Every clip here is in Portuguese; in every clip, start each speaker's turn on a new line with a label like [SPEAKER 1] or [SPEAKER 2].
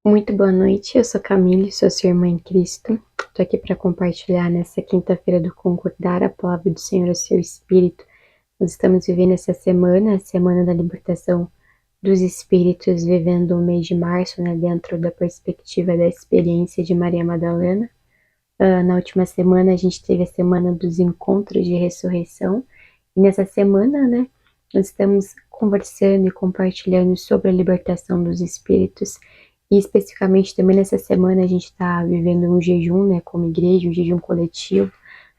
[SPEAKER 1] Muito boa noite, eu sou Camille, sou sua irmã em Cristo. Estou aqui para compartilhar nessa quinta-feira do Concordar a palavra do Senhor ao seu Espírito. Nós estamos vivendo essa semana, a semana da libertação dos Espíritos, vivendo o mês de março, né, dentro da perspectiva da experiência de Maria Madalena. Na última semana a gente teve a semana dos encontros de ressurreição, e nessa semana, né, nós estamos conversando e compartilhando sobre a libertação dos Espíritos. E especificamente também nessa semana a gente está vivendo um jejum, né, como igreja, um jejum coletivo,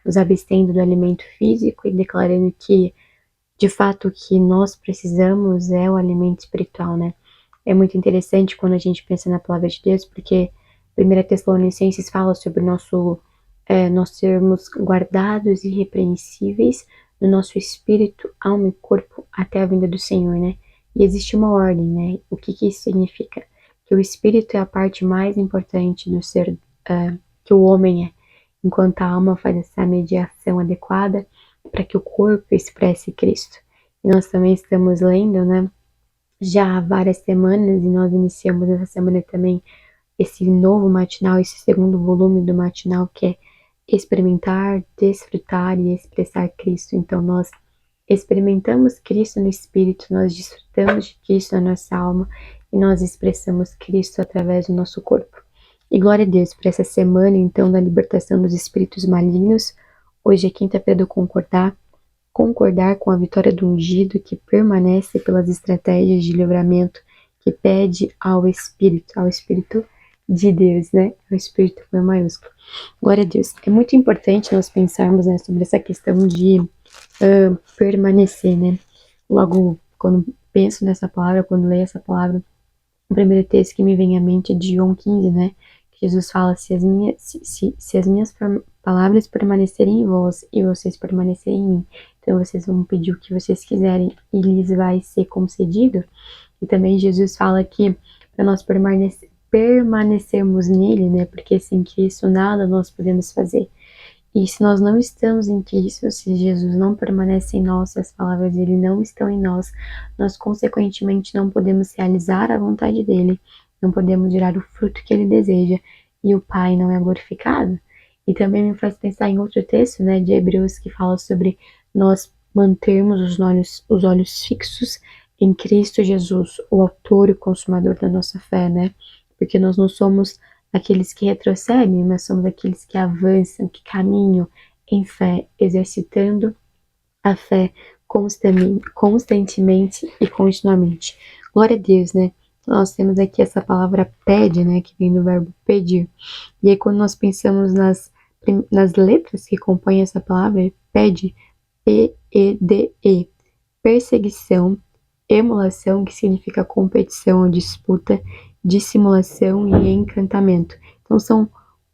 [SPEAKER 1] nos abstendo do alimento físico e declarando que, de fato, o que nós precisamos é o alimento espiritual, né? É muito interessante quando a gente pensa na palavra de Deus, porque 1 Tessalonicenses fala sobre nós sermos guardados e irrepreensíveis no nosso espírito, alma e corpo até a vinda do Senhor, né? E existe uma ordem, né? O que isso significa? Que o espírito é a parte mais importante do ser que o homem é, enquanto a alma faz essa mediação adequada para que o corpo expresse Cristo. E nós também estamos lendo, né, já há várias semanas, e nós iniciamos essa semana também esse novo matinal, esse segundo volume do matinal, que é experimentar, desfrutar e expressar Cristo. Então nós experimentamos Cristo no Espírito, nós desfrutamos de Cristo na nossa alma e nós expressamos Cristo através do nosso corpo. E glória a Deus por essa semana, então, da libertação dos espíritos malignos. Hoje é quinta-feira do concordar com a vitória do ungido que permanece pelas estratégias de livramento que pede ao Espírito de Deus, né? O Espírito com maiúsculo. Glória a Deus. É muito importante nós pensarmos, né, sobre essa questão de permanecer, né? Logo, quando penso nessa palavra, quando leio essa palavra, o primeiro texto que me vem à mente é de João 15, né? Que Jesus fala, se as minhas palavras permanecerem em vós e vocês permanecerem em mim, então vocês vão pedir o que vocês quiserem e lhes vai ser concedido. E também Jesus fala que para nós permanecermos nele, né? Porque sem Cristo nada nós podemos fazer. E se nós não estamos em Cristo, se Jesus não permanece em nós, se as palavras dele não estão em nós, nós consequentemente não podemos realizar a vontade dele, não podemos gerar o fruto que ele deseja, e o Pai não é glorificado. E também me faz pensar em outro texto, né, de Hebreus, que fala sobre nós mantermos os olhos fixos em Cristo Jesus, o autor e consumador da nossa fé, né? Porque nós não somos aqueles que retrocedem, mas somos aqueles que avançam, que caminham em fé, exercitando a fé constantemente e continuamente. Glória a Deus, né? Nós temos aqui essa palavra pede, né, que vem do verbo pedir. E aí quando nós pensamos nas letras que compõem essa palavra, pede, P-E-D-E, perseguição, emulação, que significa competição ou disputa, dissimulação e encantamento. Então são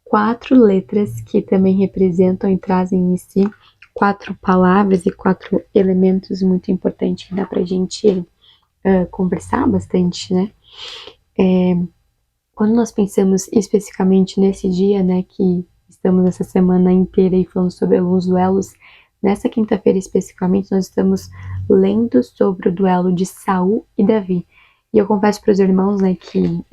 [SPEAKER 1] 4 letras que também representam e trazem em si 4 palavras e 4 elementos muito importantes que dá pra gente conversar bastante, né? Quando nós pensamos especificamente nesse dia, né, que estamos essa semana inteira aí falando sobre alguns duelos, nessa quinta-feira especificamente nós estamos lendo sobre o duelo de Saul e Davi. E eu confesso para os irmãos, né, que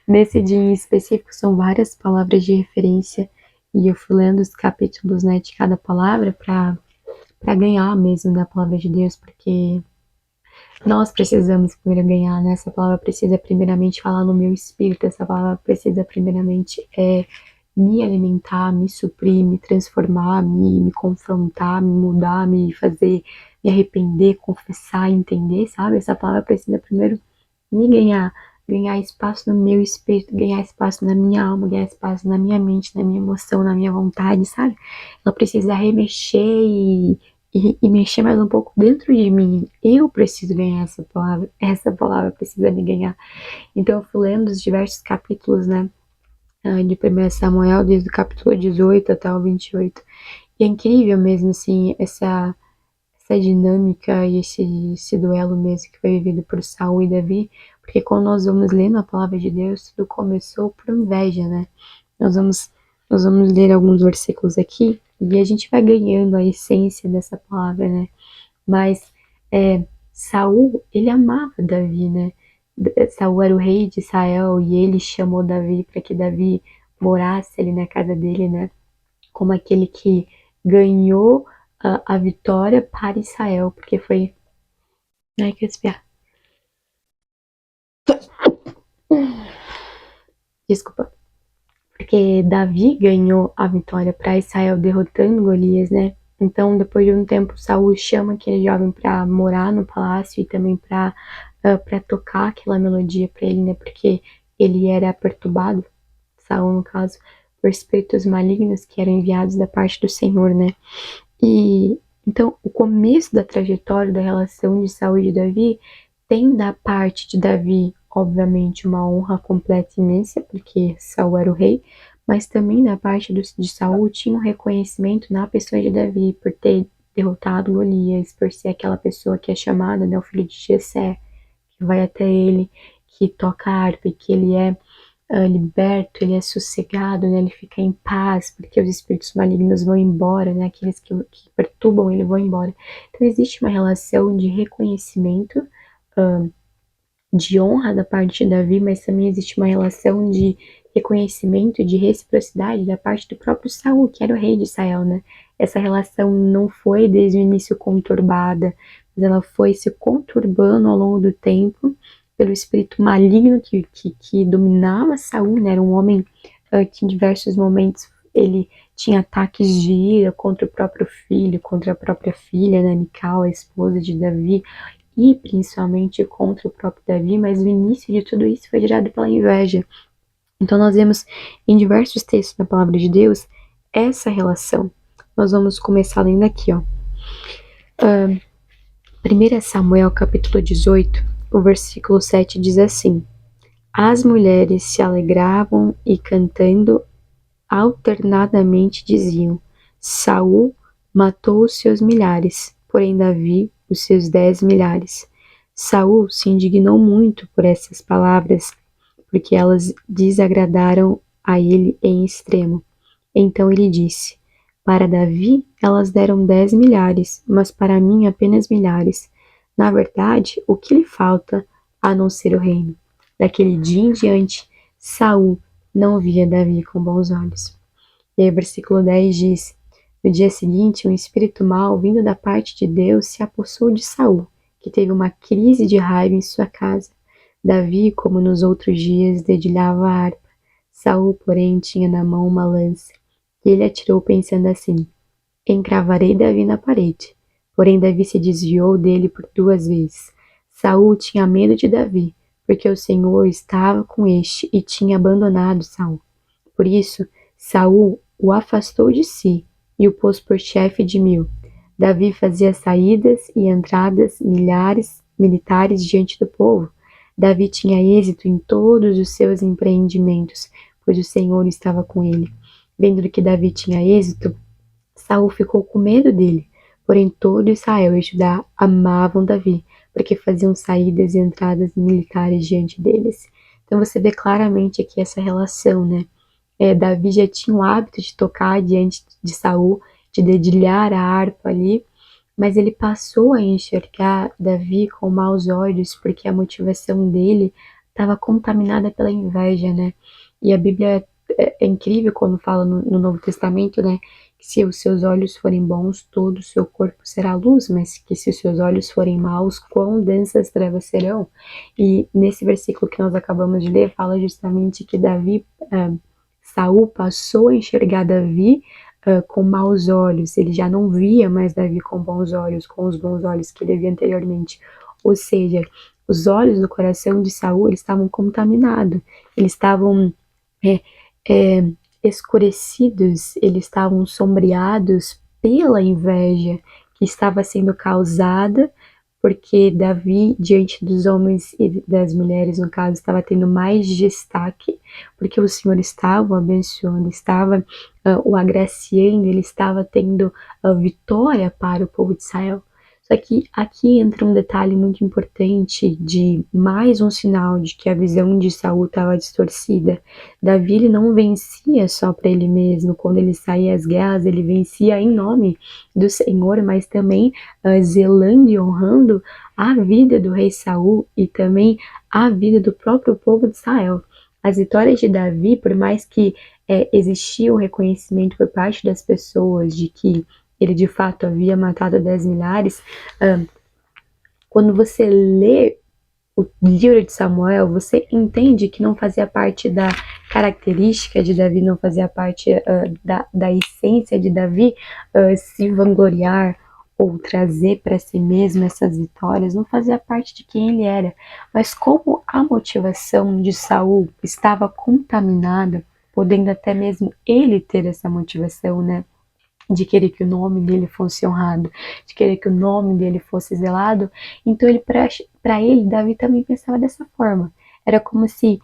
[SPEAKER 1] nesse dia em específico são várias palavras de referência e eu fui lendo os capítulos, né, de cada palavra para ganhar mesmo da palavra de Deus, porque nós precisamos primeiro ganhar, né? Essa palavra precisa primeiramente falar no meu espírito, essa palavra precisa primeiramente me alimentar, me suprir, me transformar, me confrontar, me mudar, me fazer me arrepender, confessar, entender, sabe? Essa palavra precisa primeiro me ganhar espaço no meu espírito, ganhar espaço na minha alma, ganhar espaço na minha mente, na minha emoção, na minha vontade, sabe? Ela precisa remexer e mexer mais um pouco dentro de mim. Eu preciso ganhar essa palavra precisa me ganhar. Então eu fui lendo os diversos capítulos, né, de 1 Samuel, desde o capítulo 18 até o 28. E é incrível mesmo, assim, essa dinâmica e esse duelo mesmo que foi vivido por Saul e Davi, porque quando nós vamos lendo a palavra de Deus, tudo começou por inveja, né? Nós vamos ler alguns versículos aqui e a gente vai ganhando a essência dessa palavra, né? Mas Saul, ele amava Davi, né? Saul era o rei de Israel e ele chamou Davi para que Davi morasse ali na casa dele, né? Como aquele que ganhou a vitória para Israel, porque foi. Ai, que espiar. Desculpa. Porque Davi ganhou a vitória para Israel derrotando Golias, né? Então, depois de um tempo, Saul chama aquele jovem para morar no palácio e também para tocar aquela melodia para ele, né? Porque ele era perturbado, Saul no caso, por espíritos malignos que eram enviados da parte do Senhor, né? E então o começo da trajetória da relação de Saul e de Davi tem da parte de Davi, obviamente, uma honra completa e imensa, porque Saul era o rei, mas também da parte de Saul tinha um reconhecimento na pessoa de Davi por ter derrotado Golias, por ser aquela pessoa que é chamada, né, o filho de Jessé, que vai até ele, que toca harpa e que ele é liberto, ele é sossegado, né? Ele fica em paz, porque os espíritos malignos vão embora, né? Aqueles que perturbam ele vão embora. Então existe uma relação de reconhecimento, de honra da parte de Davi, mas também existe uma relação de reconhecimento, de reciprocidade da parte do próprio Saul, que era o rei de Israel, né? Essa relação não foi desde o início conturbada, mas ela foi se conturbando ao longo do tempo pelo espírito maligno que dominava Saul, né? Era um homem que em diversos momentos ele tinha ataques de ira contra o próprio filho, contra a própria filha, né? Mical, a esposa de Davi, e principalmente contra o próprio Davi, mas o início de tudo isso foi gerado pela inveja. Então nós vemos em diversos textos da palavra de Deus essa relação. Nós vamos começar lendo aqui, ó. 1 Samuel capítulo 18, o versículo 7 diz assim: As mulheres se alegravam e cantando alternadamente diziam: Saul matou os seus milhares, porém Davi os seus 10 milhares. Saul se indignou muito por essas palavras, porque elas desagradaram a ele em extremo. Então ele disse: Para Davi elas deram 10 milhares, mas para mim apenas milhares. Na verdade, o que lhe falta a não ser o reino? Daquele dia em diante, Saul não via Davi com bons olhos. E aí o versículo 10 diz: No dia seguinte, um espírito mau, vindo da parte de Deus, se apossou de Saul, que teve uma crise de raiva em sua casa. Davi, como nos outros dias, dedilhava a harpa. Saul, porém, tinha na mão uma lança, e ele atirou pensando assim: Encravarei Davi na parede. Porém, Davi se desviou dele por 2 vezes. Saul tinha medo de Davi, porque o Senhor estava com este e tinha abandonado Saul. Por isso, Saul o afastou de si e o pôs por chefe de 1000. Davi fazia saídas e entradas militares diante do povo. Davi tinha êxito em todos os seus empreendimentos, pois o Senhor estava com ele. Vendo que Davi tinha êxito, Saul ficou com medo dele. Porém, todo Israel e Judá amavam Davi, porque faziam saídas e entradas militares diante deles. Então você vê claramente aqui essa relação, né? Davi já tinha o hábito de tocar diante de Saul, de dedilhar a harpa ali, mas ele passou a enxergar Davi com maus olhos, porque a motivação dele estava contaminada pela inveja, né? E a Bíblia é incrível quando fala no Novo Testamento, né? Que se os seus olhos forem bons, todo o seu corpo será luz, mas que se os seus olhos forem maus, quão densas trevas serão. E nesse versículo que nós acabamos de ler, fala justamente que Saul passou a enxergar Davi com maus olhos, ele já não via mais Davi com bons olhos, com os bons olhos que ele via anteriormente. Ou seja, os olhos do coração de Saul estavam contaminados, eles estavam é, é, escurecidos, eles estavam sombreados pela inveja que estava sendo causada porque Davi, diante dos homens e das mulheres, no caso, estava tendo mais destaque, porque o Senhor estava o abençoando, estava o agraciando, ele estava tendo vitória para o povo de Israel. Só que aqui entra um detalhe muito importante de mais um sinal de que a visão de Saul estava distorcida. Davi ele não vencia só para ele mesmo. Quando ele saía às guerras, ele vencia em nome do Senhor, mas também zelando e honrando a vida do rei Saul e também a vida do próprio povo de Israel. As vitórias de Davi, por mais que existia o reconhecimento por parte das pessoas de que ele de fato havia matado 10 milhares, quando você lê o livro de Samuel, você entende que não fazia parte da característica de Davi, não fazia parte da essência de Davi se vangloriar ou trazer para si mesmo essas vitórias, não fazia parte de quem ele era. Mas como a motivação de Saul estava contaminada, podendo até mesmo ele ter essa motivação, né? De querer que o nome dele fosse honrado, de querer que o nome dele fosse zelado, então ele para ele, Davi também pensava dessa forma. Era como se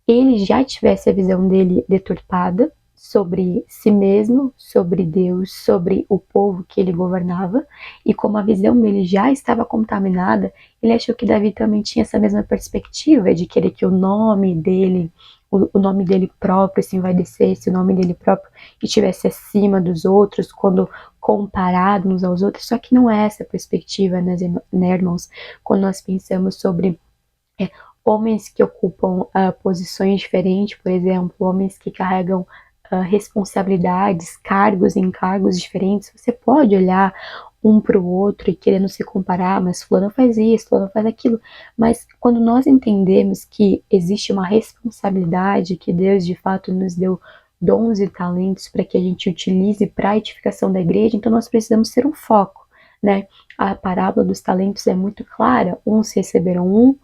[SPEAKER 1] ele já tivesse a visão dele deturpada sobre si mesmo, sobre Deus, sobre o povo que ele governava, e como a visão dele já estava contaminada, ele achou que Davi também tinha essa mesma perspectiva de querer que o nome dele, o nome dele próprio se envaidecesse, o nome dele próprio estivesse acima dos outros, quando comparado uns aos outros, só que não é essa a perspectiva, né, irmãos? Quando nós pensamos sobre homens que ocupam posições diferentes, por exemplo, homens que carregam responsabilidades, cargos em cargos diferentes, você pode olhar um para o outro e querendo se comparar, mas fulano faz isso, fulano faz aquilo, mas quando nós entendemos que existe uma responsabilidade, que Deus de fato nos deu dons e talentos para que a gente utilize para a edificação da igreja, então nós precisamos ter um foco, né? A parábola dos talentos é muito clara, uns receberam um,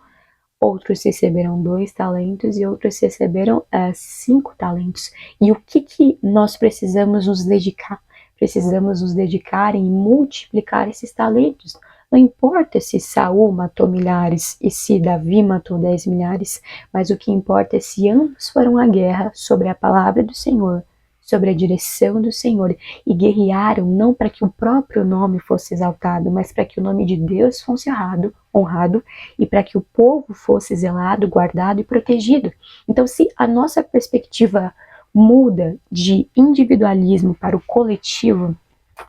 [SPEAKER 1] outros receberam 2 talentos e outros receberam 5 talentos. E o que nós precisamos nos dedicar? Precisamos nos dedicar em multiplicar esses talentos. Não importa se Saul matou milhares e se Davi matou 10 milhares, mas o que importa é se ambos foram à guerra sobre a palavra do Senhor, sobre a direção do Senhor, e guerrearam não para que o próprio nome fosse exaltado, mas para que o nome de Deus fosse honrado e para que o povo fosse zelado, guardado e protegido. Então, se a nossa perspectiva muda de individualismo para o coletivo,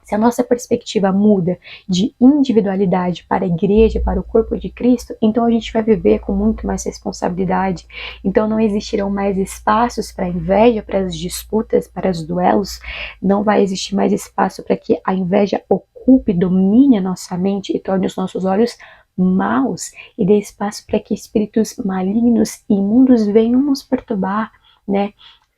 [SPEAKER 1] se a nossa perspectiva muda de individualidade para a igreja, para o corpo de Cristo, então a gente vai viver com muito mais responsabilidade. Então não existirão mais espaços para a inveja, para as disputas, para os duelos. Não vai existir mais espaço para que a inveja ocupe, domine a nossa mente e torne os nossos olhos maus e dê espaço para que espíritos malignos e imundos venham nos perturbar, né?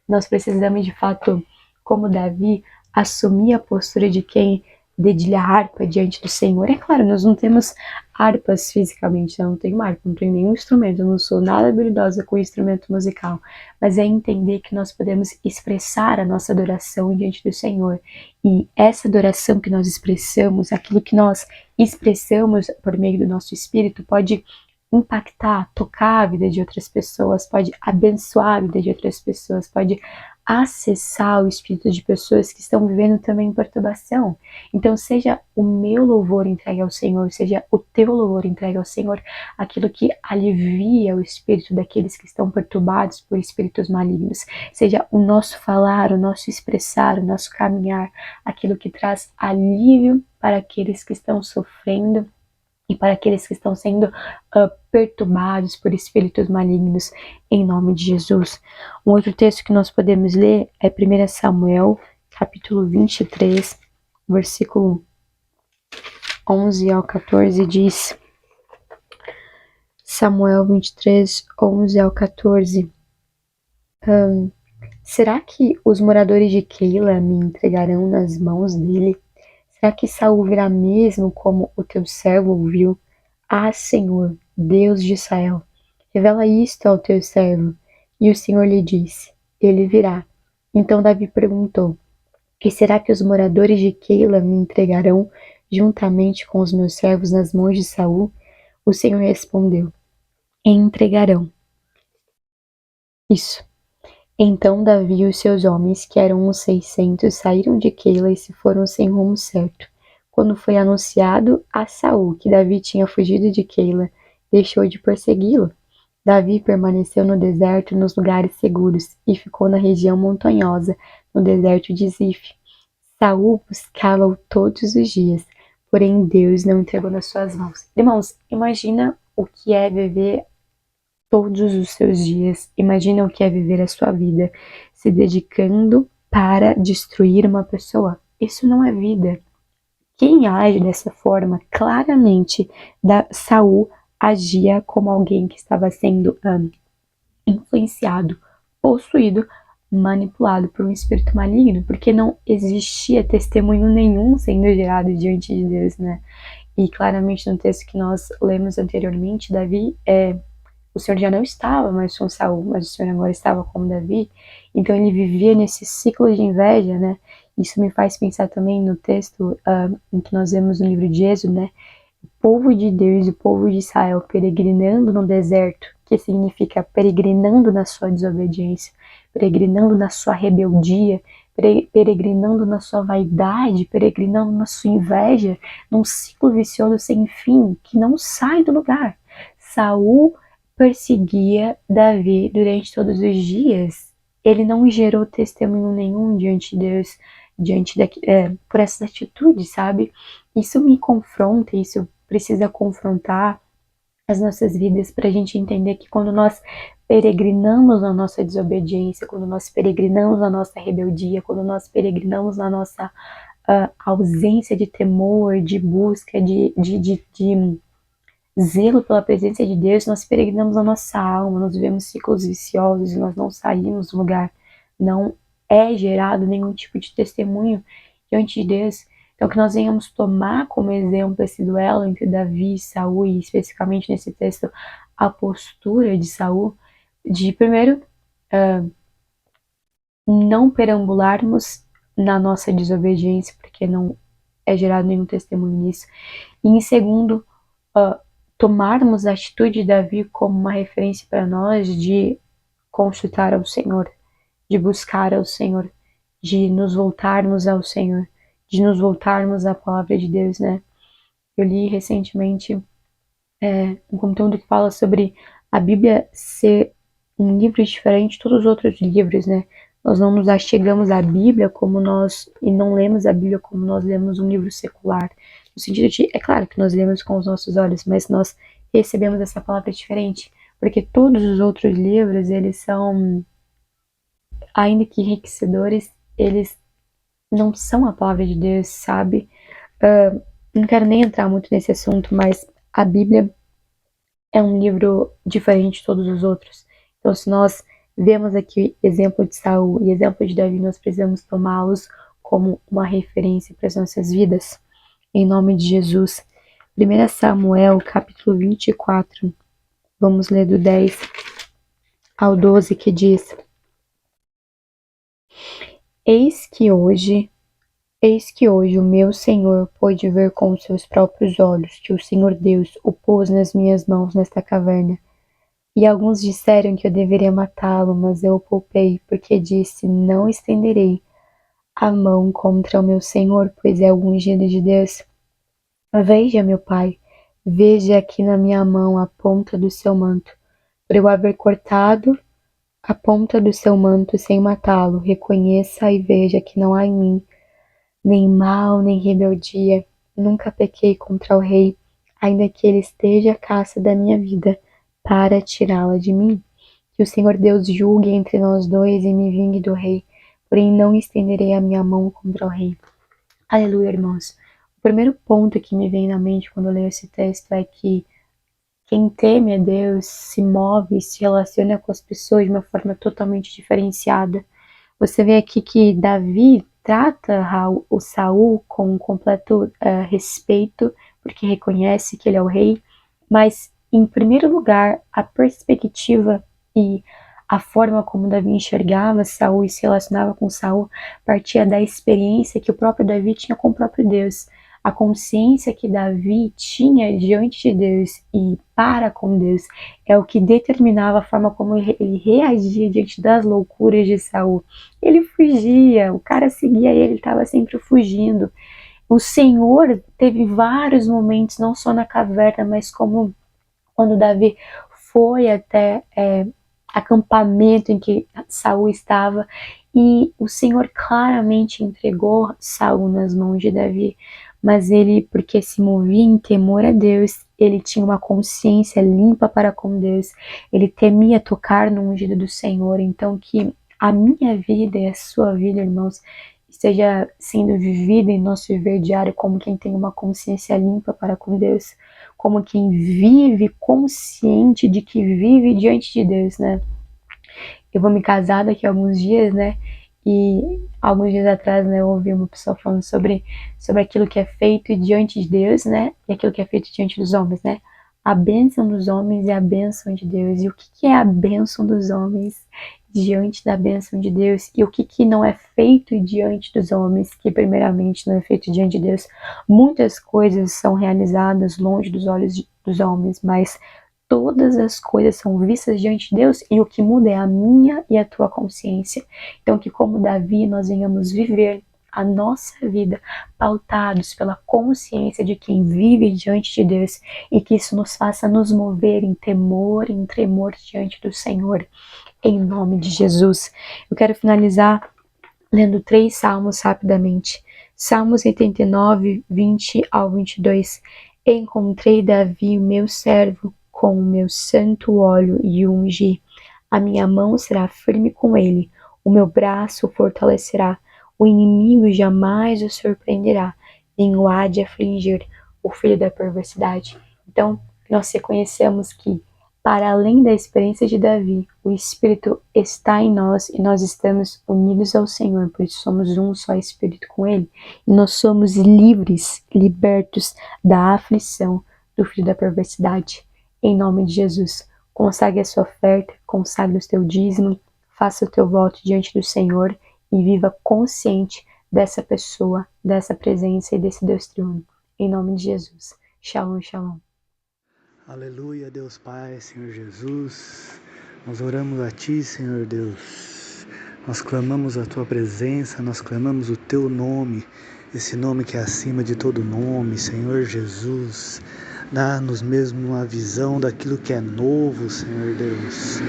[SPEAKER 1] Nós precisamos de fato, como Davi, assumir a postura de quem dedilha a harpa diante do Senhor. É claro, nós não temos harpas fisicamente, eu não tenho harpa, não tenho nenhum instrumento, eu não sou nada habilidosa com instrumento musical, mas é entender que nós podemos expressar a nossa adoração diante do Senhor. E essa adoração que nós expressamos, aquilo que nós expressamos por meio do nosso espírito, pode impactar, tocar a vida de outras pessoas, pode abençoar a vida de outras pessoas, pode acessar o espírito de pessoas que estão vivendo também em perturbação. Então, seja o meu louvor entregue ao Senhor, seja o teu louvor entregue ao Senhor, aquilo que alivia o espírito daqueles que estão perturbados por espíritos malignos, seja o nosso falar, o nosso expressar, o nosso caminhar, aquilo que traz alívio para aqueles que estão sofrendo e para aqueles que estão sendo perturbados por espíritos malignos, em nome de Jesus. Um outro texto que nós podemos ler é 1 Samuel, capítulo 23, versículo 11 ao 14, diz: Samuel 23, 11 ao 14. Será que os moradores de Keila me entregarão nas mãos dele? Será que Saul virá mesmo como o teu servo ouviu? Ah, Senhor, Deus de Israel, revela isto ao teu servo. E o Senhor lhe disse: ele virá. Então Davi perguntou: e será que os moradores de Keila me entregarão juntamente com os meus servos nas mãos de Saul? O Senhor respondeu: entregarão. Isso. Então Davi e os seus homens, que eram uns 600, saíram de Keila e se foram sem rumo certo, Quando foi anunciado a Saul que Davi tinha fugido de Keila, deixou de persegui-lo. Davi permaneceu no deserto nos lugares seguros e ficou na região montanhosa, no deserto de Zif. Saul buscava-o todos os dias, porém Deus não entregou nas suas mãos. Irmãos, imagina o que é viver todos os seus dias, imagina o que é viver a sua vida se dedicando para destruir uma pessoa. Isso não é vida. Quem age dessa forma, claramente, Saul agia como alguém que estava sendo influenciado, possuído, manipulado por um espírito maligno, porque não existia testemunho nenhum sendo gerado diante de Deus, né? E claramente no texto que nós lemos anteriormente, Davi, o Senhor já não estava mais com Saul, mas o Senhor agora estava com Davi, então ele vivia nesse ciclo de inveja, né? Isso me faz pensar também no texto em que nós vemos no livro de Êxodo, né? O povo de Deus, o povo de Israel peregrinando no deserto, que significa peregrinando na sua desobediência, peregrinando na sua rebeldia, peregrinando na sua vaidade, peregrinando na sua inveja, num ciclo vicioso sem fim que não sai do lugar. Saul perseguia Davi durante todos os dias. Ele não gerou testemunho nenhum diante de Deus, por essas atitudes, sabe? Isso me confronta, isso precisa confrontar as nossas vidas para a gente entender que quando nós peregrinamos na nossa desobediência, quando nós peregrinamos na nossa rebeldia, quando nós peregrinamos na nossa ausência de temor, de busca, de zelo pela presença de Deus, nós peregrinamos a nossa alma, nós vivemos ciclos viciosos e nós não saímos do lugar. Não é gerado nenhum tipo de testemunho diante de Deus. Então, que nós venhamos tomar como exemplo esse duelo entre Davi e Saul, e especificamente nesse texto, a postura de Saul, de primeiro, não perambularmos na nossa desobediência, porque não é gerado nenhum testemunho nisso. E em segundo, tomarmos a atitude de Davi como uma referência para nós de consultar ao Senhor, de buscar ao Senhor, de nos voltarmos ao Senhor, de nos voltarmos à palavra de Deus, né? Eu li recentemente um conteúdo que fala sobre a Bíblia ser um livro diferente de todos os outros livros, né? Nós não nos achegamos à Bíblia como nós, e não lemos a Bíblia como nós lemos um livro secular. No sentido de, é claro que nós lemos com os nossos olhos, mas nós recebemos essa palavra diferente, porque todos os outros livros, eles são, ainda que enriquecedores, eles não são a palavra de Deus, sabe? Não quero nem entrar muito nesse assunto, mas a Bíblia é um livro diferente de todos os outros. Então, se nós vemos aqui exemplo de Saul e exemplo de Davi, nós precisamos tomá-los como uma referência para as nossas vidas. Em nome de Jesus. 1 Samuel, capítulo 24. Vamos ler do 10 ao 12, que diz: Eis que hoje o meu Senhor pôde ver com seus próprios olhos que o Senhor Deus o pôs nas minhas mãos nesta caverna. E alguns disseram que eu deveria matá-lo, mas eu o poupei, porque disse: não estenderei a mão contra o meu Senhor, pois é o ungido de Deus. Veja, meu pai, veja aqui na minha mão a ponta do seu manto. Por eu haver cortado a ponta do seu manto sem matá-lo, reconheça e veja que não há em mim nem mal, nem rebeldia. Nunca pequei contra o rei, ainda que ele esteja à caça da minha vida, para tirá-la de mim. Que o Senhor Deus julgue entre nós dois e me vingue do rei, porém não estenderei a minha mão contra o rei. Aleluia, irmãos. O primeiro ponto que me vem na mente quando eu leio esse texto é que quem teme a Deus se move e se relaciona com as pessoas de uma forma totalmente diferenciada. Você vê aqui que Davi trata o Saul com um completo respeito, porque reconhece que ele é o rei, mas, em primeiro lugar, a perspectiva e a forma como Davi enxergava Saul e se relacionava com Saul partia da experiência que o próprio Davi tinha com o próprio Deus. A consciência que Davi tinha diante de Deus e para com Deus é o que determinava a forma como ele reagia diante das loucuras de Saul. Ele fugia, o cara seguia ele estava sempre fugindo. O Senhor teve vários momentos, não só na caverna, mas como quando Davi foi até acampamento em que Saul estava, e o Senhor claramente entregou Saul nas mãos de Davi, mas ele, porque se movia em temor a Deus, ele tinha uma consciência limpa para com Deus, ele temia tocar no ungido do Senhor. Então que a minha vida e a sua vida, irmãos, esteja sendo vivida em nosso viver diário como quem tem uma consciência limpa para com Deus, como quem vive consciente de que vive diante de Deus, né? Eu vou me casar daqui a alguns dias, né? E alguns dias atrás, né, eu ouvi uma pessoa falando sobre aquilo que é feito diante de Deus, né? E aquilo que é feito diante dos homens, né? A bênção dos homens e a bênção de Deus. E o que é a bênção dos homens diante da bênção de Deus? E o que não é feito diante dos homens, que primeiramente não é feito diante de Deus? Muitas coisas são realizadas longe dos olhos dos homens, mas todas as coisas são vistas diante de Deus, e o que muda é a minha e a tua consciência. Então que como Davi nós venhamos viver a nossa vida pautados pela consciência de quem vive diante de Deus, e que isso nos faça nos mover em temor, em tremor diante do Senhor, em nome de Jesus. Eu quero finalizar lendo 3 salmos rapidamente. Salmos 89, 20 ao 22. Encontrei Davi, meu servo, com o meu santo óleo e o ungi. A minha mão será firme com ele, o meu braço o fortalecerá. O inimigo jamais o surpreenderá, nem o há de afligir, o filho da perversidade. Então, nós reconhecemos que, para além da experiência de Davi, o Espírito está em nós e nós estamos unidos ao Senhor, por isso somos um só Espírito com Ele. E nós somos livres, libertos da aflição do filho da perversidade. Em nome de Jesus, consagre a sua oferta, consagre o teu dízimo, faça o teu voto diante do Senhor e viva consciente dessa pessoa, dessa presença e desse Deus triuno. Em nome de Jesus. Shalom, shalom.
[SPEAKER 2] Aleluia, Deus Pai, Senhor Jesus, nós oramos a Ti, Senhor Deus, nós clamamos a Tua presença, nós clamamos o Teu nome, esse nome que é acima de todo nome, Senhor Jesus, dá-nos mesmo uma visão daquilo que é novo, Senhor Deus,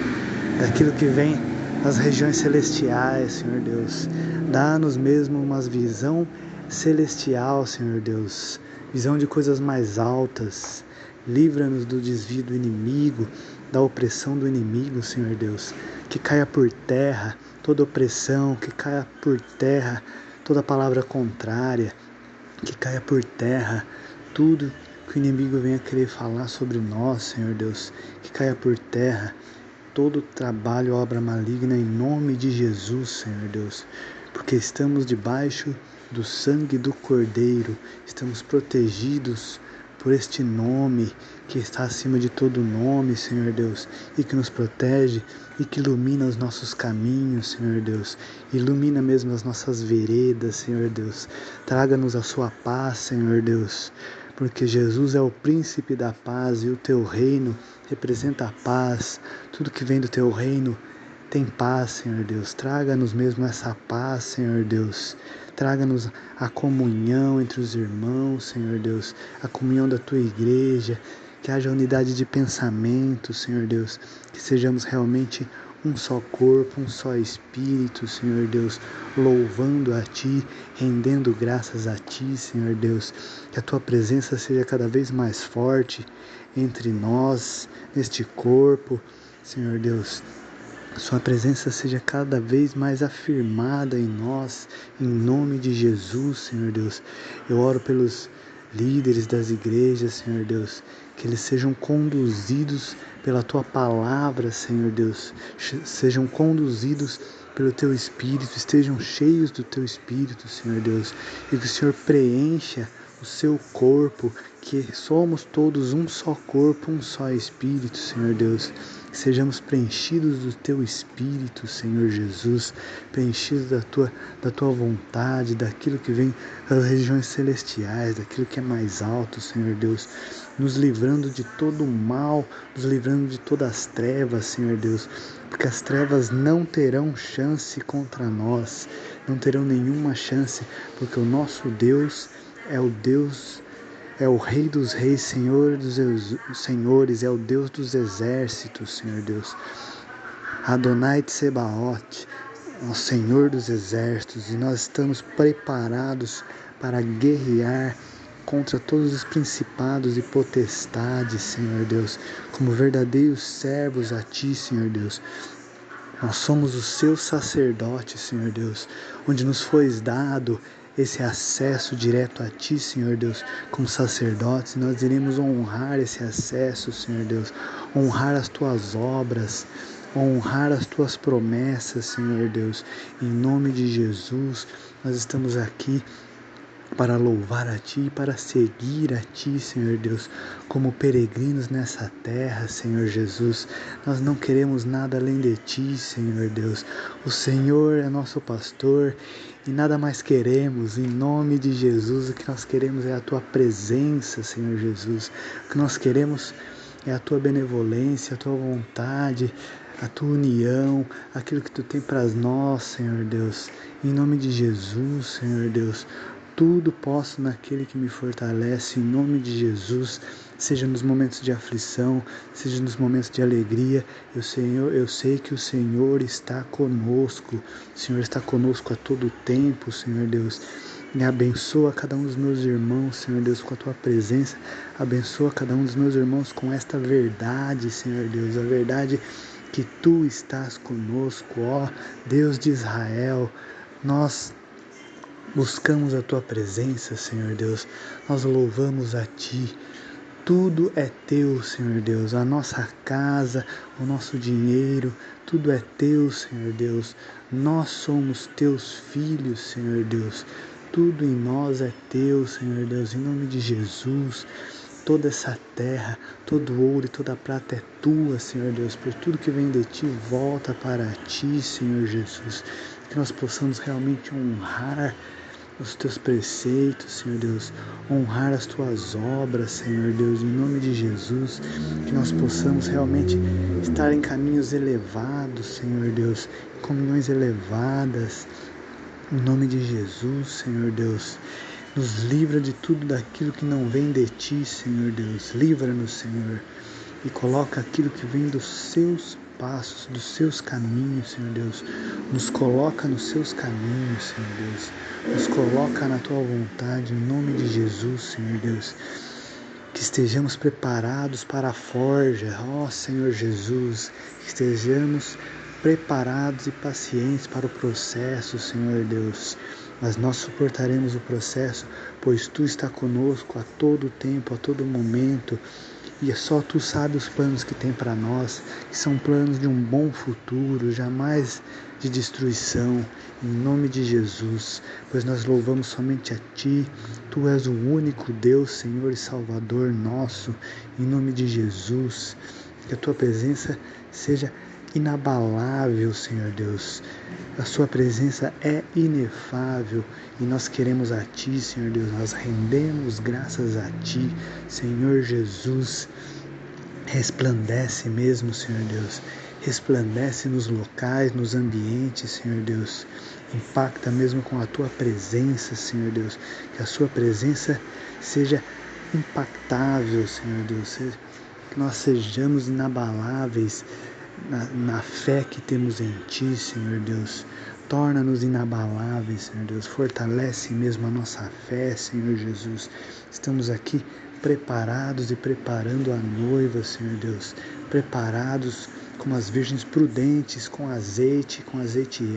[SPEAKER 2] daquilo que vem das regiões celestiais, Senhor Deus, dá-nos mesmo uma visão celestial, Senhor Deus, visão de coisas mais altas. Livra-nos do desvio do inimigo, da opressão do inimigo, Senhor Deus. Que caia por terra toda opressão, que caia por terra toda palavra contrária, que caia por terra tudo que o inimigo venha querer falar sobre nós, Senhor Deus. Que caia por terra todo trabalho, obra maligna, em nome de Jesus, Senhor Deus. Porque estamos debaixo do sangue do Cordeiro, estamos protegidos por este nome que está acima de todo nome, Senhor Deus, e que nos protege e que ilumina os nossos caminhos, Senhor Deus, ilumina mesmo as nossas veredas, Senhor Deus, traga-nos a sua paz, Senhor Deus, porque Jesus é o príncipe da paz e o teu reino representa a paz, tudo que vem do teu reino tem paz, Senhor Deus, traga-nos mesmo essa paz, Senhor Deus, traga-nos a comunhão entre os irmãos, Senhor Deus, a comunhão da tua igreja, que haja unidade de pensamento, Senhor Deus, que sejamos realmente um só corpo, um só espírito, Senhor Deus, louvando a Ti, rendendo graças a Ti, Senhor Deus, que a Tua presença seja cada vez mais forte entre nós, neste corpo, Senhor Deus, sua presença seja cada vez mais afirmada em nós, em nome de Jesus, Senhor Deus. Eu oro pelos líderes das igrejas, Senhor Deus, que eles sejam conduzidos pela Tua palavra, Senhor Deus, sejam conduzidos pelo Teu Espírito, estejam cheios do Teu Espírito, Senhor Deus, e que o Senhor preencha o seu corpo, que somos todos um só corpo, um só Espírito, Senhor Deus, que sejamos preenchidos do Teu Espírito, Senhor Jesus, preenchidos da tua vontade, daquilo que vem das regiões celestiais, daquilo que é mais alto, Senhor Deus, nos livrando de todo o mal, nos livrando de todas as trevas, Senhor Deus, porque as trevas não terão chance contra nós, não terão nenhuma chance, porque o nosso Deus é o Deus, é o Rei dos Reis, Senhor dos Senhores, é o Deus dos exércitos, Senhor Deus. Adonai Tsebaot, o Senhor dos exércitos, e nós estamos preparados para guerrear contra todos os principados e potestades, Senhor Deus, como verdadeiros servos a Ti, Senhor Deus. Nós somos os seus sacerdotes, Senhor Deus, onde nos foi dado esse acesso direto a Ti, Senhor Deus, como sacerdotes. Nós iremos honrar esse acesso, Senhor Deus, honrar as Tuas obras, honrar as Tuas promessas, Senhor Deus. Em nome de Jesus, nós estamos aqui para louvar a Ti, para seguir a Ti, Senhor Deus, como peregrinos nessa terra, Senhor Jesus. Nós não queremos nada além de Ti, Senhor Deus. O Senhor é nosso pastor e nada mais queremos, em nome de Jesus. O que nós queremos é a Tua presença, Senhor Jesus. O que nós queremos é a Tua benevolência, a Tua vontade, a Tua união, aquilo que Tu tem para nós, Senhor Deus. Em nome de Jesus, Senhor Deus. Tudo posso naquele que me fortalece, em nome de Jesus, seja nos momentos de aflição, seja nos momentos de alegria. Eu sei que o Senhor está conosco, o Senhor está conosco a todo tempo, Senhor Deus. E abençoa cada um dos meus irmãos, Senhor Deus, com a Tua presença. Abençoa cada um dos meus irmãos com esta verdade, Senhor Deus, a verdade que Tu estás conosco, ó Deus de Israel. Nós buscamos a Tua presença, Senhor Deus. Nós louvamos a Ti. Tudo é Teu, Senhor Deus. A nossa casa, o nosso dinheiro, tudo é Teu, Senhor Deus. Nós somos Teus filhos, Senhor Deus. Tudo em nós é Teu, Senhor Deus. Em nome de Jesus. Toda essa terra, todo ouro e toda prata é Tua, Senhor Deus. Por tudo que vem de Ti, volta para Ti, Senhor Jesus. Que nós possamos realmente honrar os Teus preceitos, Senhor Deus, honrar as Tuas obras, Senhor Deus, em nome de Jesus, que nós possamos realmente estar em caminhos elevados, Senhor Deus, em comunhões elevadas, em nome de Jesus, Senhor Deus. Nos livra de tudo daquilo que não vem de Ti, Senhor Deus, livra-nos, Senhor, e coloca aquilo que vem dos Seus passos, dos Seus caminhos, Senhor Deus. Nos coloca nos Seus caminhos, Senhor Deus. Nos coloca na Tua vontade, em nome de Jesus, Senhor Deus. Que estejamos preparados para a forja, ó Senhor Jesus. Que estejamos preparados e pacientes para o processo, Senhor Deus. Mas nós suportaremos o processo, pois Tu está conosco a todo tempo, a todo momento. E só Tu sabes os planos que tem para nós, que são planos de um bom futuro, jamais de destruição, em nome de Jesus, pois nós louvamos somente a Ti. Tu és o único Deus, Senhor e Salvador nosso, em nome de Jesus. Que a Tua presença seja inabalável, Senhor Deus. A Sua presença é inefável e nós queremos a Ti, Senhor Deus. Nós rendemos graças a Ti, Senhor Jesus. Resplandece mesmo, Senhor Deus. Resplandece nos locais, nos ambientes, Senhor Deus. Impacta mesmo com a Tua presença, Senhor Deus. Que a Sua presença seja impactável, Senhor Deus. Que nós sejamos inabaláveis na fé que temos em Ti, Senhor Deus. Torna-nos inabaláveis, Senhor Deus. Fortalece mesmo a nossa fé, Senhor Jesus. Estamos aqui preparados e preparando a noiva, Senhor Deus. Preparados como as virgens prudentes, com azeite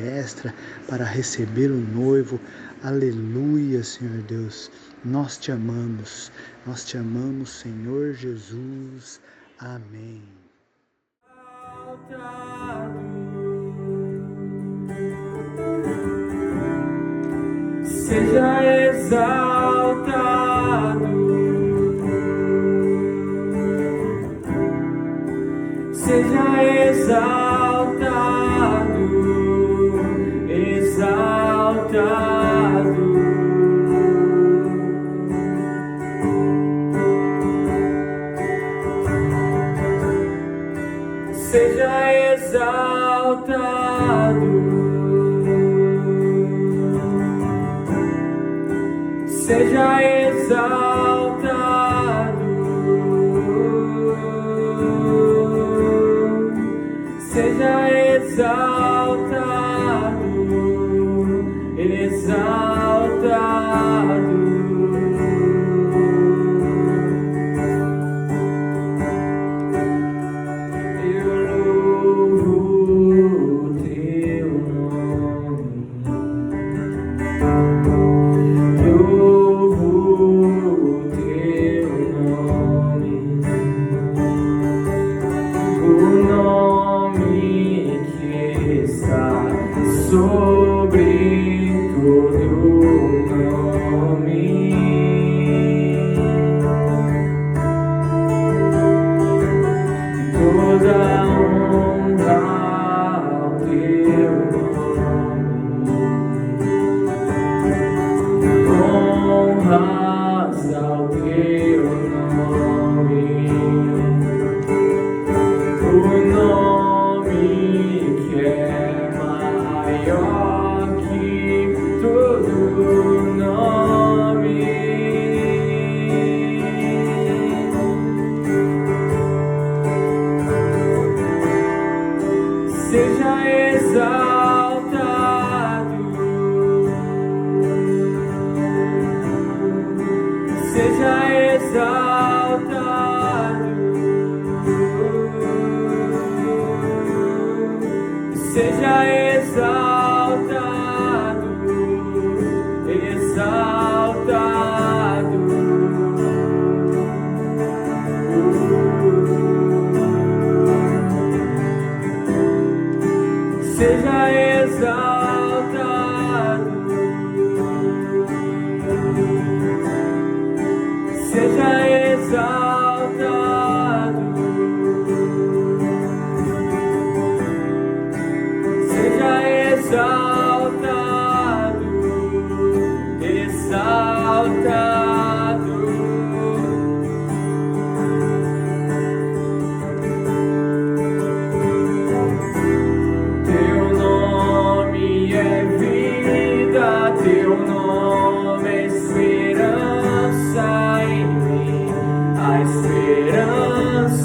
[SPEAKER 2] extra para receber o noivo. Aleluia, Senhor Deus. Nós Te amamos, Senhor Jesus. Amém.
[SPEAKER 3] Seja exaltado, seja exaltado, exaltado. Seja exaltado, seja exaltado.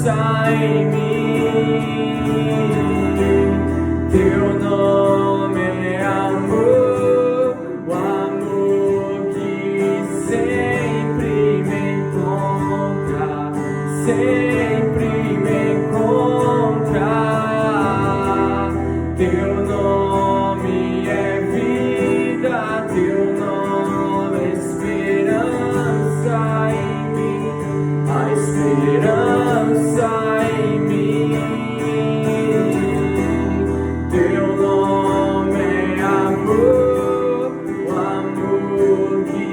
[SPEAKER 3] em mim. Teu nome é amor, o amor que sempre me encontra, sempre me encontra. Teu nome é vida, teu nome é esperança em mim, a esperança em mim. Teu nome é amor, o amor que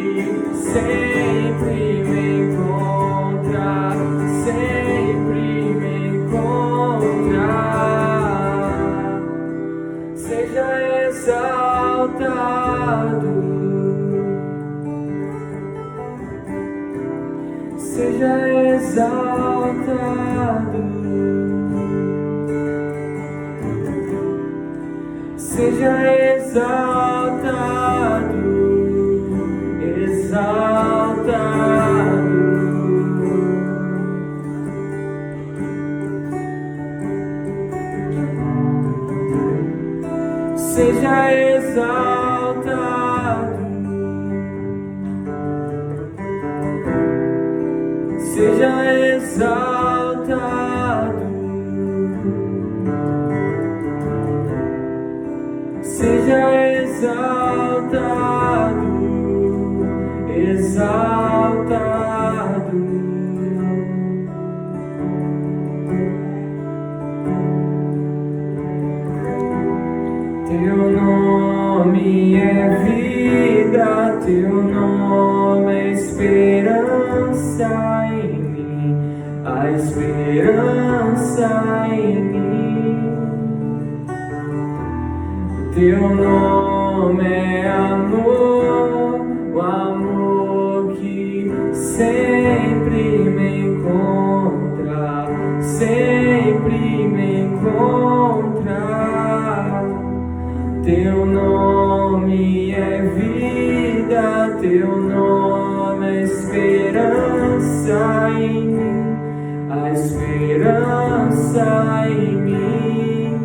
[SPEAKER 3] sempre me encontra, sempre me encontra. Seja exaltado, seja exaltado, seja exaltado, exaltado. Seja exaltado, seja exaltado, seja exaltado, exaltado. Teu nome é vida, teu nome é esperança em mim, a esperança em mim. Teu nome é amor, o amor que sempre me encontra, sempre me encontra. Teu nome é vida, teu nome é esperança em mim, a esperança em mim.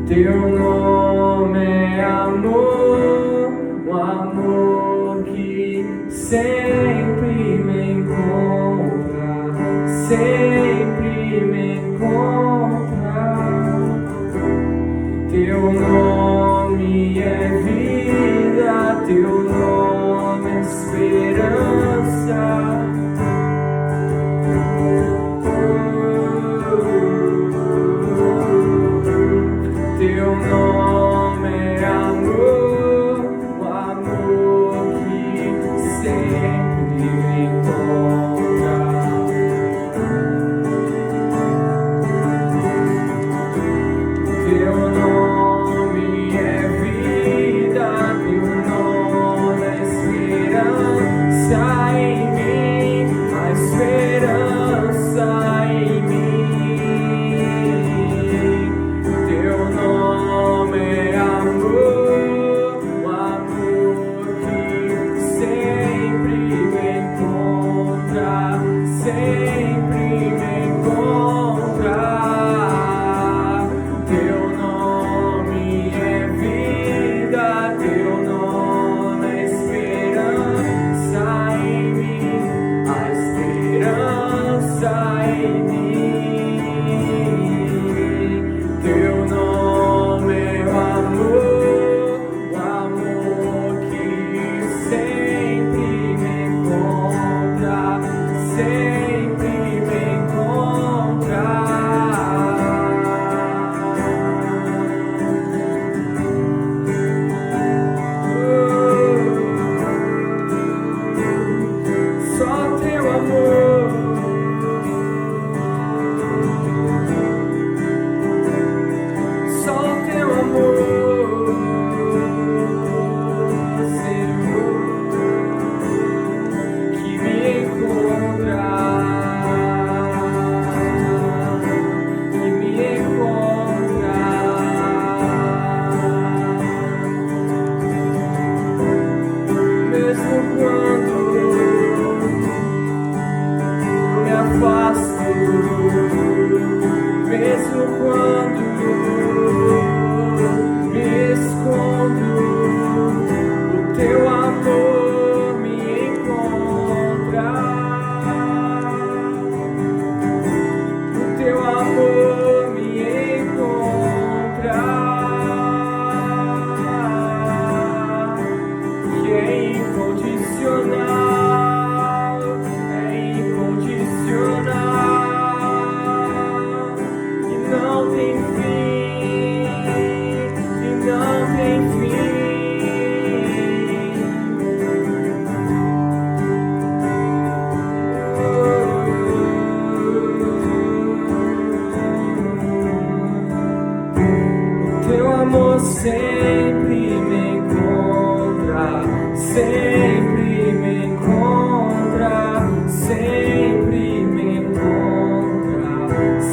[SPEAKER 3] Teu nome é amor, o amor que sempre me encontra, sempre me encontra. Teu nome é vida, teu nome é esperança. Teu nome é amor, o amor que sempre me encontra. Teu nome é vida, teu nome é esperança em mim, a esperança em mim. Teu nome é amor, o amor que sempre me encontra, sempre me encontra. Teu nome é vida, teu nome é esperança em mim, a esperança em mim. Teu nome é o amor que sempre me encontra, sempre sempre me encontra, sempre me encontra, sempre me encontra,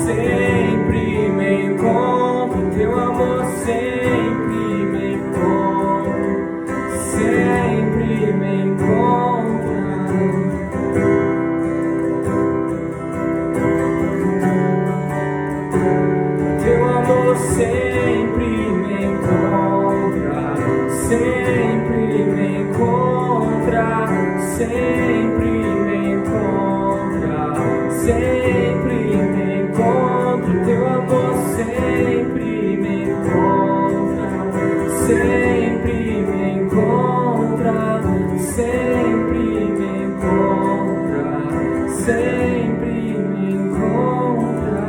[SPEAKER 3] sempre me encontra, teu amor sempre me encontra, sempre me encontra. Teu amor sempre me encontra, sempre me encontra, sempre me encontra, sempre me encontra. Teu amor sempre me encontra, sempre me encontra, sempre me encontra, sempre me encontra.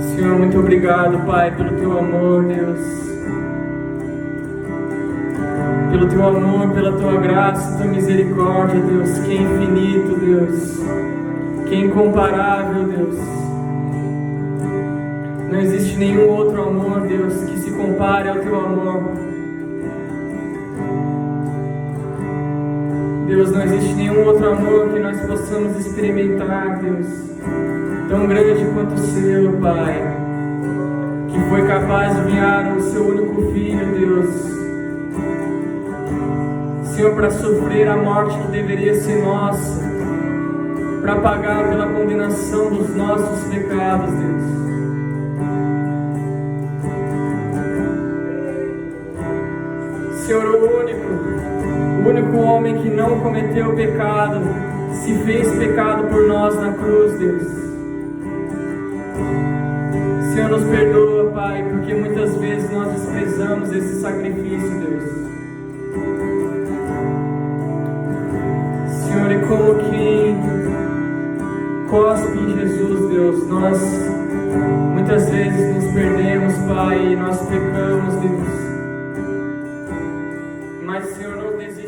[SPEAKER 3] Senhor, muito obrigado, Pai, pelo teu amor, Deus. Pelo teu amor, pela tua graça, tua misericórdia, Deus, que é infinito, Deus, que é incomparável, Deus. Não existe nenhum outro amor, Deus, que se compare ao teu amor. Deus, não existe nenhum outro amor que nós possamos experimentar, Deus, tão grande quanto o seu, Pai, que foi capaz de enviar o seu único Filho, Deus, Senhor, para sofrer a morte que deveria ser nossa, para pagar pela condenação dos nossos pecados, Deus. Senhor, o único homem que não cometeu pecado, se fez pecado por nós na cruz, Deus. Senhor, nos perdoa, Pai, porque muitas vezes nós desprezamos esse sacrifício, Deus. Senhor, e como quem cospe em Jesus, Deus, nós muitas vezes nos perdemos, Pai, e nós pecamos, Deus. Mas, Senhor, não desiste.